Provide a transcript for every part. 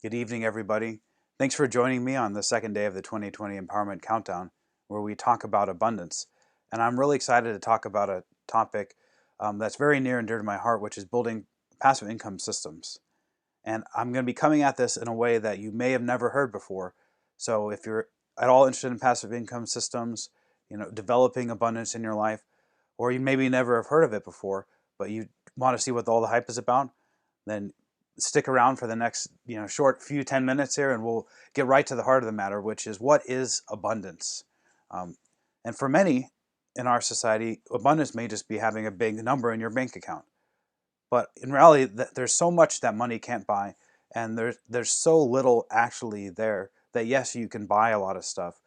Good evening, everybody. Thanks for joining me on the second day of the 2020 Empowerment Countdown, where we talk about abundance. And I'm really excited to talk about a topic that's very near and dear to my heart, which is building passive income systems. And I'm going to be coming at this in a way that you may have never heard before. So if you're at all interested in passive income systems, developing abundance in your life, or you maybe never have heard of it before, but you want to see what all the hype is about, then stick around for the next short few 10 minutes here, and we'll get right to the heart of the matter, which is what is abundance. um, and for many in our society, abundance may just be having a big number in your bank account, but in reality there's so much that money can't buy, and there's so little actually there that yes, you can buy a lot of stuff,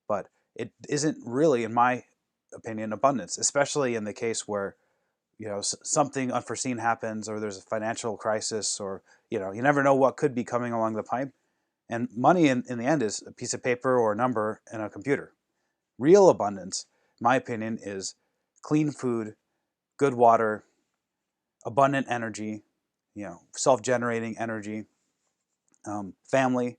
but it isn't really, in my opinion, abundance, especially in the case where something unforeseen happens, or there's a financial crisis, or you never know what could be coming along the pipe. And money in the end is a piece of paper or a number in a computer. Real abundance, in my opinion, is clean food, good water, abundant energy, self-generating energy, family,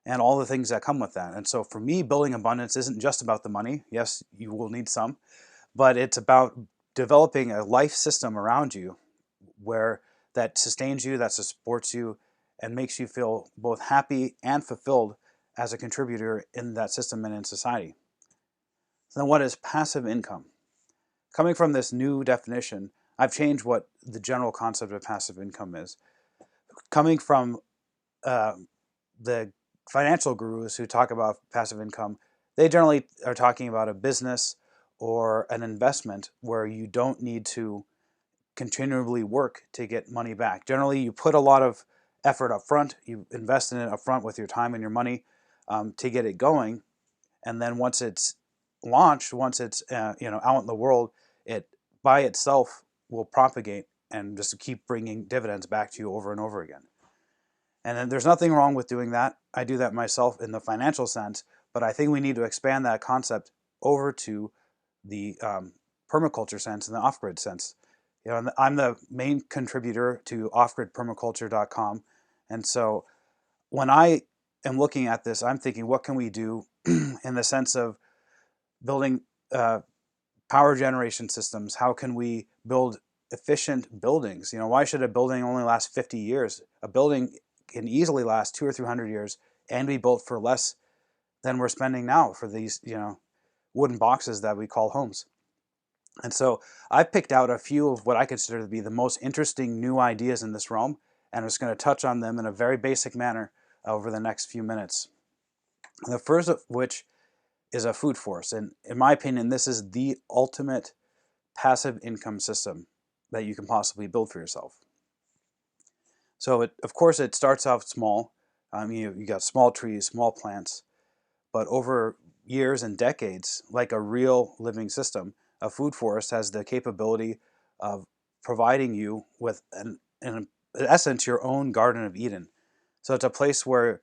and all the things that come with that. And so for me, building abundance isn't just about the money. Yes, you will need some, but it's about developing a life system around you where that sustains you, that supports you, and makes you feel both happy and fulfilled as a contributor in that system and in society. So then what is passive income? Coming from this new definition, I've changed what the general concept of passive income is. Coming from uh, the financial gurus who talk about passive income, they generally are talking about a business or an investment where you don't need to continually work to get money back. Generally, you put a lot of effort up front, you invest in it up front with your time and your money to get it going, and then once it's launched, once it's out in the world, it by itself will propagate and just keep bringing dividends back to you over and over again. And then there's nothing wrong with doing that. I do that myself in the financial sense, but I think we need to expand that concept over to the permaculture sense and the off-grid sense. I'm the main contributor to offgridpermaculture.com, and so when I am looking at this, I'm thinking, what can we do in the sense of building power generation systems? How can we build efficient buildings? Why should a building only last 50 years? A building can easily last 200 or 300 years and be built for less than we're spending now for these, wooden boxes that we call homes. And so I've picked out a few of what I consider to be the most interesting new ideas in this realm, and I'm just going to touch on them in a very basic manner over the next few minutes. The first of which is a food forest. And in my opinion, this is the ultimate passive income system that you can possibly build for yourself. So of course, it starts off small. You got small trees, small plants, but over years and decades, like a real living system, a food forest has the capability of providing you with, in essence, your own Garden of Eden. So it's a place where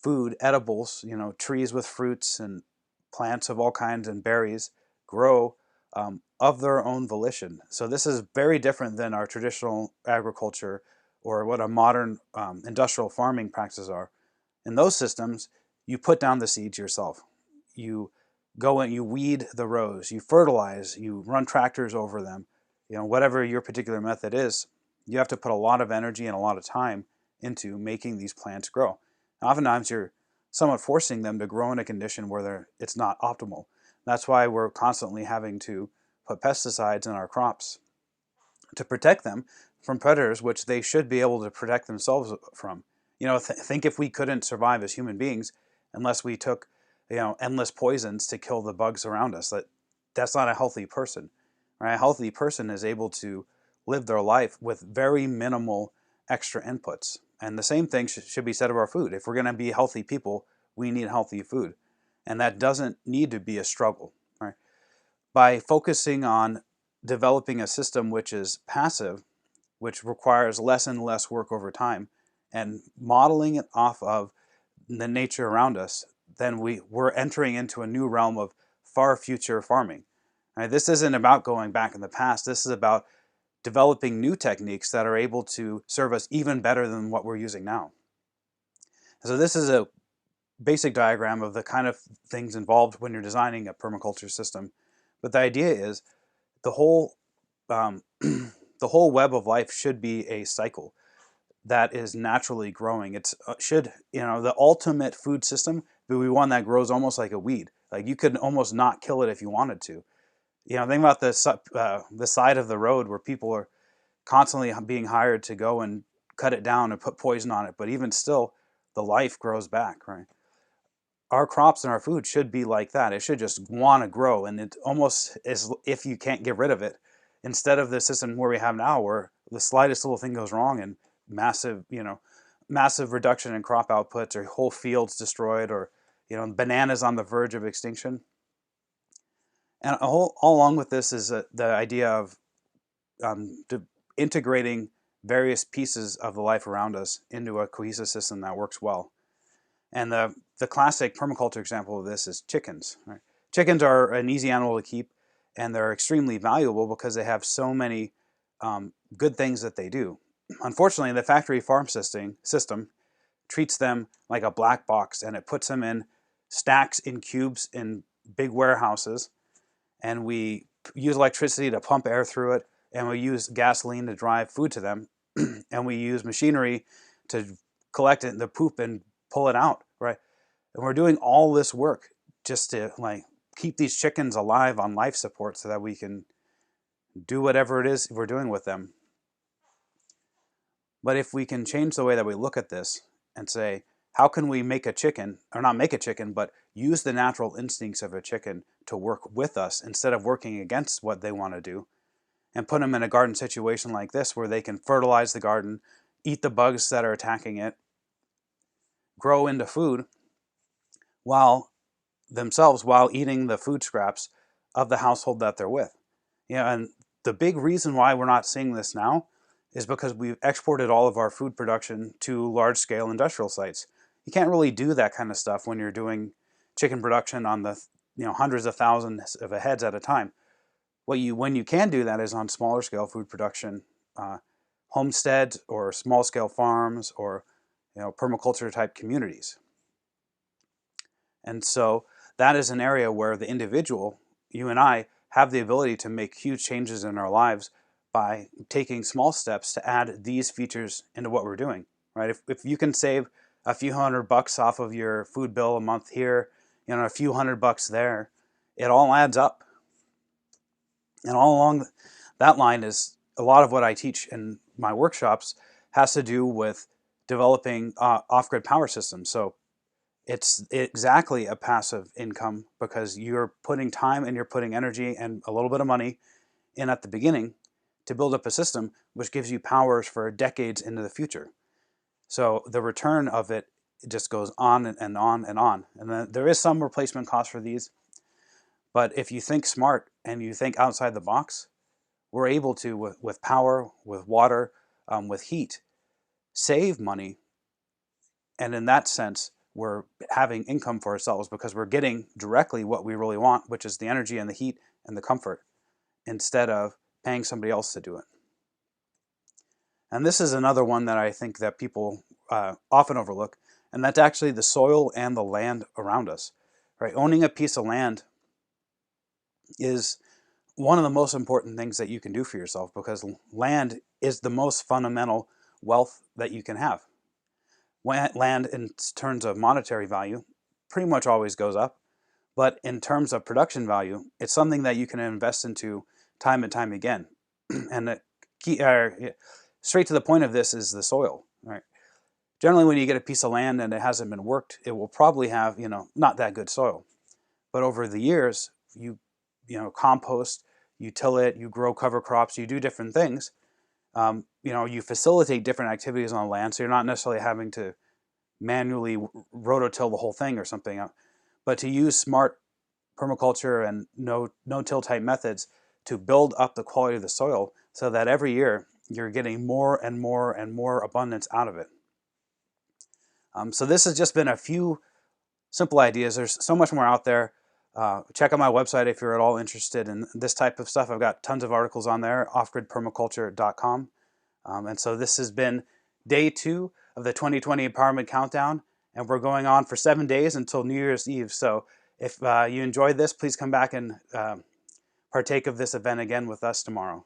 food, edibles, trees with fruits and plants of all kinds and berries grow of their own volition. So this is very different than our traditional agriculture or what a modern industrial farming practices are. In those systems, you put down the seeds yourself. You go and you weed the rows, you fertilize, you run tractors over them. Whatever your particular method is, you have to put a lot of energy and a lot of time into making these plants grow. And oftentimes you're somewhat forcing them to grow in a condition where it's not optimal. That's why we're constantly having to put pesticides in our crops to protect them from predators, which they should be able to protect themselves from. Think if we couldn't survive as human beings unless we took, endless poisons to kill the bugs around us. That's not a healthy person. Right? A healthy person is able to live their life with very minimal extra inputs. And the same thing should be said of our food. If we're going to be healthy people, we need healthy food. And that doesn't need to be a struggle. Right? By focusing on developing a system which is passive, which requires less and less work over time, and modeling it off of the nature around us, then we're entering into a new realm of far future farming. Right? This isn't about going back in the past. This is about developing new techniques that are able to serve us even better than what we're using now. So this is a basic diagram of the kind of things involved when you're designing a permaculture system. But the idea is the whole the whole web of life should be a cycle that is naturally growing. It's should, the ultimate food system would be one that grows almost like a weed. Like you could almost not kill it if you wanted to. Think about the side of the road where people are constantly being hired to go and cut it down and put poison on it. But even still, the life grows back, right? Our crops and our food should be like that. It should just want to grow, and it almost is if you can't get rid of it, instead of the system where we have now, where the slightest little thing goes wrong and massive reduction in crop outputs, or whole fields destroyed, or bananas on the verge of extinction. And all along with this is the idea of integrating various pieces of the life around us into a cohesive system that works well. And the classic permaculture example of this is chickens. Right? Chickens are an easy animal to keep, and they're extremely valuable because they have so many good things that they do. Unfortunately, the factory farm system treats them like a black box, and it puts them in stacks in cubes in big warehouses, and we use electricity to pump air through it, and we use gasoline to drive food to them, and we use machinery to collect it, the poop, and pull it out, right? And we're doing all this work just to keep these chickens alive on life support so that we can do whatever it is we're doing with them. But if we can change the way that we look at this and say, how can we make a chicken, or not make a chicken, but use the natural instincts of a chicken to work with us instead of working against what they want to do, and put them in a garden situation like this where they can fertilize the garden, eat the bugs that are attacking it, grow into food while eating the food scraps of the household that they're with. And the big reason why we're not seeing this now is because we've exported all of our food production to large-scale industrial sites. You can't really do that kind of stuff when you're doing chicken production on the hundreds of thousands of heads at a time. When you can do that is on smaller scale food production, homesteads or small scale farms, or permaculture type communities. And so that is an area where the individual, you and I, have the ability to make huge changes in our lives by taking small steps to add these features into what we're doing, right? If you can save a few $100 off of your food bill a month here, a few $100 there, it all adds up. And all along that line is a lot of what I teach in my workshops has to do with developing off-grid power systems. So it's exactly a passive income because you're putting time and you're putting energy and a little bit of money in at the beginning to build up a system which gives you powers for decades into the future. So the return of it just goes on and on and on. And then there is some replacement cost for these. But if you think smart and you think outside the box, we're able to, with power, with water, with heat, save money. And in that sense, we're having income for ourselves because we're getting directly what we really want, which is the energy and the heat and the comfort, instead of paying somebody else to do it. And this is another one that I think that people often overlook, and that's actually the soil and the land around us. Right? Owning a piece of land is one of the most important things that you can do for yourself because land is the most fundamental wealth that you can have. Land in terms of monetary value pretty much always goes up, but in terms of production value, it's something that you can invest into time and time again. And the key, straight to the point of this is the soil. Right? Generally, when you get a piece of land and it hasn't been worked, it will probably have not that good soil. But over the years, you compost, you till it, you grow cover crops, you do different things. You facilitate different activities on the land, so you're not necessarily having to manually rototill the whole thing or something. But to use smart permaculture and no-till type methods to build up the quality of the soil so that every year you're getting more and more and more abundance out of it. So this has just been a few simple ideas. There's so much more out there. Check out my website if you're at all interested in this type of stuff. I've got tons of articles on there, offgridpermaculture.com. And so this has been day 2 of the 2020 Empowerment Countdown, and we're going on for 7 days until New Year's Eve. So if you enjoyed this, please come back and partake of this event again with us tomorrow.